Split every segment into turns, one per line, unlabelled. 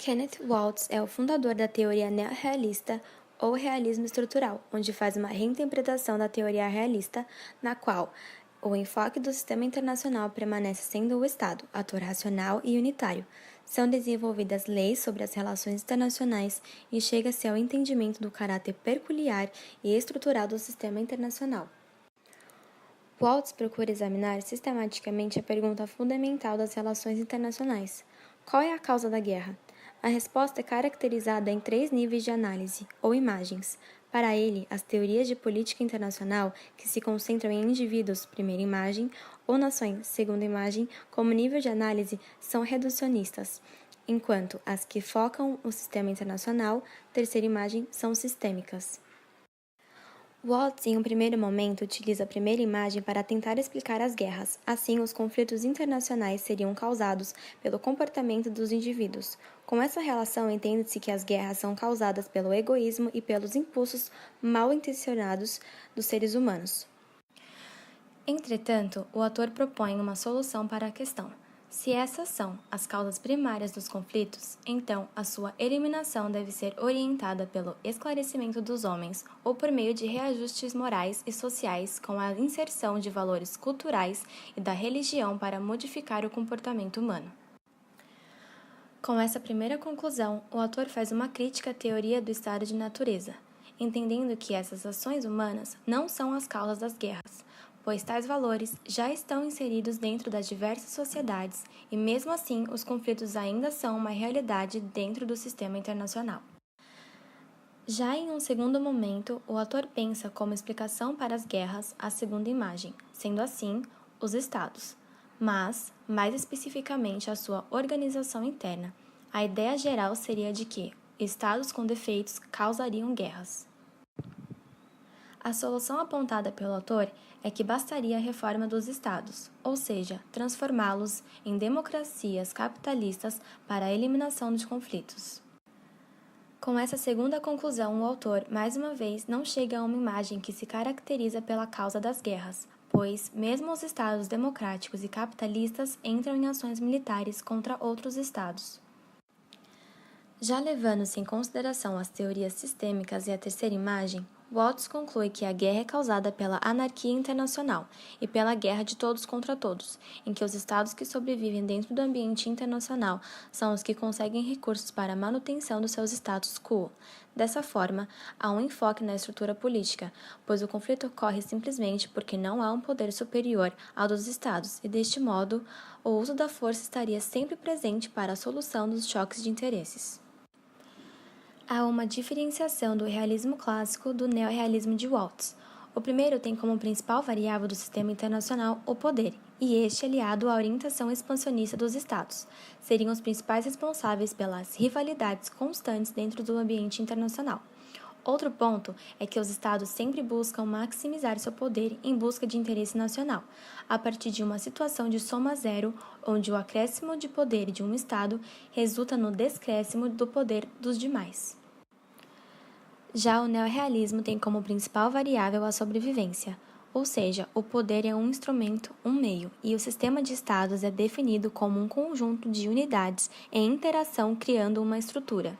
Kenneth Waltz é o fundador da teoria neorrealista ou realismo estrutural, onde faz uma reinterpretação da teoria realista, na qual o enfoque do sistema internacional permanece sendo o Estado, ator racional e unitário. São desenvolvidas leis sobre as relações internacionais e chega-se ao entendimento do caráter peculiar e estrutural do sistema internacional. Waltz procura examinar sistematicamente a pergunta fundamental das relações internacionais: qual é a causa da guerra? A resposta é caracterizada em 3 níveis de análise, ou imagens. Para ele, as teorias de política internacional, que se concentram em indivíduos, primeira imagem, ou nações, segunda imagem, como nível de análise, são reducionistas, enquanto as que focam o sistema internacional, terceira imagem, são sistêmicas. Waltz, em um primeiro momento, utiliza a primeira imagem para tentar explicar as guerras. Assim, os conflitos internacionais seriam causados pelo comportamento dos indivíduos. Com essa relação, entende-se que as guerras são causadas pelo egoísmo e pelos impulsos mal intencionados dos seres humanos. Entretanto, o autor propõe uma solução para a questão. Se essas são as causas primárias dos conflitos, então a sua eliminação deve ser orientada pelo esclarecimento dos homens ou por meio de reajustes morais e sociais com a inserção de valores culturais e da religião para modificar o comportamento humano. Com essa primeira conclusão, o autor faz uma crítica à teoria do estado de natureza, entendendo que essas ações humanas não são as causas das guerras, pois tais valores já estão inseridos dentro das diversas sociedades e, mesmo assim, os conflitos ainda são uma realidade dentro do sistema internacional. Já em um segundo momento, o autor pensa como explicação para as guerras a segunda imagem, sendo assim, os estados, mas, mais especificamente, a sua organização interna. A ideia geral seria de que estados com defeitos causariam guerras. A solução apontada pelo autor é que bastaria a reforma dos estados, ou seja, transformá-los em democracias capitalistas para a eliminação de conflitos. Com essa segunda conclusão, o autor, mais uma vez, não chega a uma imagem que se caracteriza pela causa das guerras, pois, mesmo os estados democráticos e capitalistas entram em ações militares contra outros estados. Já levando-se em consideração as teorias sistêmicas e a terceira imagem, Waltz conclui que a guerra é causada pela anarquia internacional e pela guerra de todos contra todos, em que os estados que sobrevivem dentro do ambiente internacional são os que conseguem recursos para a manutenção dos seus status quo. Dessa forma, há um enfoque na estrutura política, pois o conflito ocorre simplesmente porque não há um poder superior ao dos estados e, deste modo, o uso da força estaria sempre presente para a solução dos choques de interesses. Há uma diferenciação do realismo clássico do neorrealismo de Waltz. O primeiro tem como principal variável do sistema internacional o poder, e este, aliado à orientação expansionista dos estados, seriam os principais responsáveis pelas rivalidades constantes dentro do ambiente internacional. Outro ponto é que os estados sempre buscam maximizar seu poder em busca de interesse nacional, a partir de uma situação de soma zero, onde o acréscimo de poder de um estado resulta no descréscimo do poder dos demais. Já o neorrealismo tem como principal variável a sobrevivência, ou seja, o poder é um instrumento, um meio, e o sistema de estados é definido como um conjunto de unidades em interação criando uma estrutura.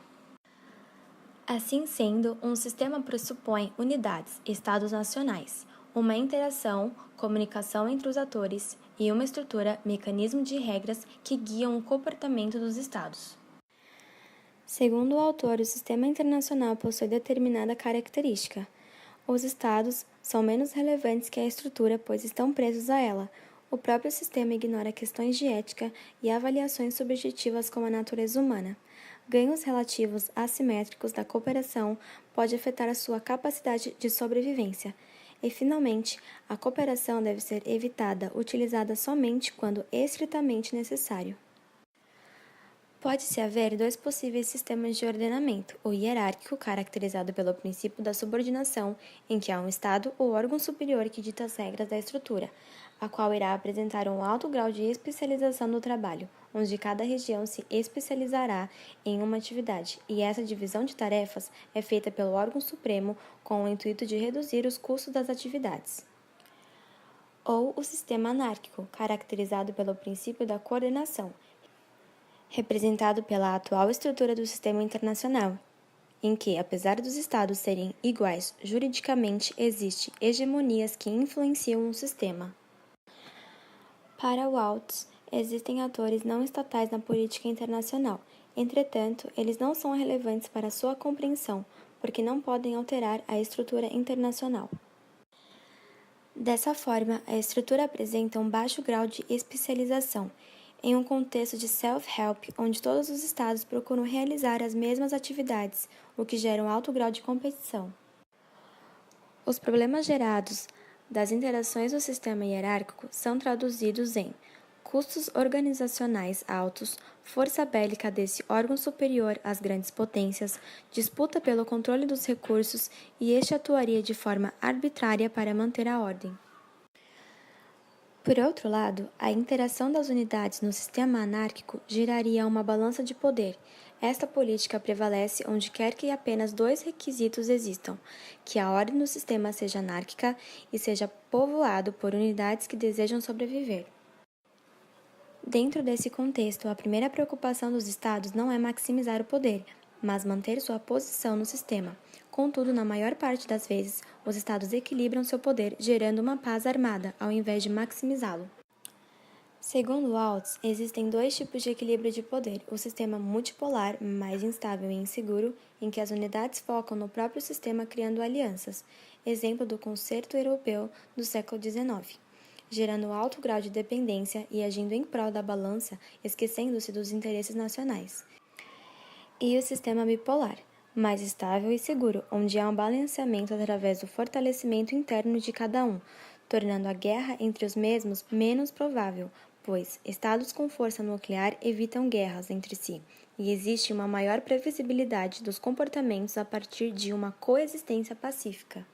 Assim sendo, um sistema pressupõe unidades, estados nacionais, uma interação, comunicação entre os atores e uma estrutura, mecanismo de regras que guiam o comportamento dos estados. Segundo o autor, o sistema internacional possui determinada característica. Os estados são menos relevantes que a estrutura, pois estão presos a ela. O próprio sistema ignora questões de ética e avaliações subjetivas como a natureza humana. Ganhos relativos assimétricos da cooperação pode afetar a sua capacidade de sobrevivência. E, finalmente, a cooperação deve ser evitada, utilizada somente quando estritamente necessário. Pode-se haver 2 possíveis sistemas de ordenamento: o hierárquico, caracterizado pelo princípio da subordinação, em que há um Estado ou órgão superior que dita as regras da estrutura, a qual irá apresentar um alto grau de especialização do trabalho, onde cada região se especializará em uma atividade, e essa divisão de tarefas é feita pelo órgão supremo com o intuito de reduzir os custos das atividades. Ou o sistema anárquico, caracterizado pelo princípio da coordenação, representado pela atual estrutura do sistema internacional, em que, apesar dos estados serem iguais juridicamente, existem hegemonias que influenciam o sistema. Para Waltz, existem atores não estatais na política internacional. Entretanto, eles não são relevantes para sua compreensão, porque não podem alterar a estrutura internacional. Dessa forma, a estrutura apresenta um baixo grau de especialização, em um contexto de self-help onde todos os estados procuram realizar as mesmas atividades, o que gera um alto grau de competição. Os problemas gerados das interações do sistema hierárquico são traduzidos em custos organizacionais altos, força bélica desse órgão superior às grandes potências, disputa pelo controle dos recursos e este atuaria de forma arbitrária para manter a ordem. Por outro lado, a interação das unidades no sistema anárquico geraria uma balança de poder. Esta política prevalece onde quer que apenas dois requisitos existam: que a ordem do sistema seja anárquica e seja povoado por unidades que desejam sobreviver. Dentro desse contexto, a primeira preocupação dos estados não é maximizar o poder, mas manter sua posição no sistema. Contudo, na maior parte das vezes, os estados equilibram seu poder, gerando uma paz armada, ao invés de maximizá-lo. Segundo Waltz, existem dois tipos de equilíbrio de poder: o sistema multipolar, mais instável e inseguro, em que as unidades focam no próprio sistema criando alianças, exemplo do Concerto Europeu do século XIX, gerando alto grau de dependência e agindo em prol da balança, esquecendo-se dos interesses nacionais. E o sistema bipolar, mais estável e seguro, onde há um balanceamento através do fortalecimento interno de cada um, tornando a guerra entre os mesmos menos provável, pois estados com força nuclear evitam guerras entre si, e existe uma maior previsibilidade dos comportamentos a partir de uma coexistência pacífica.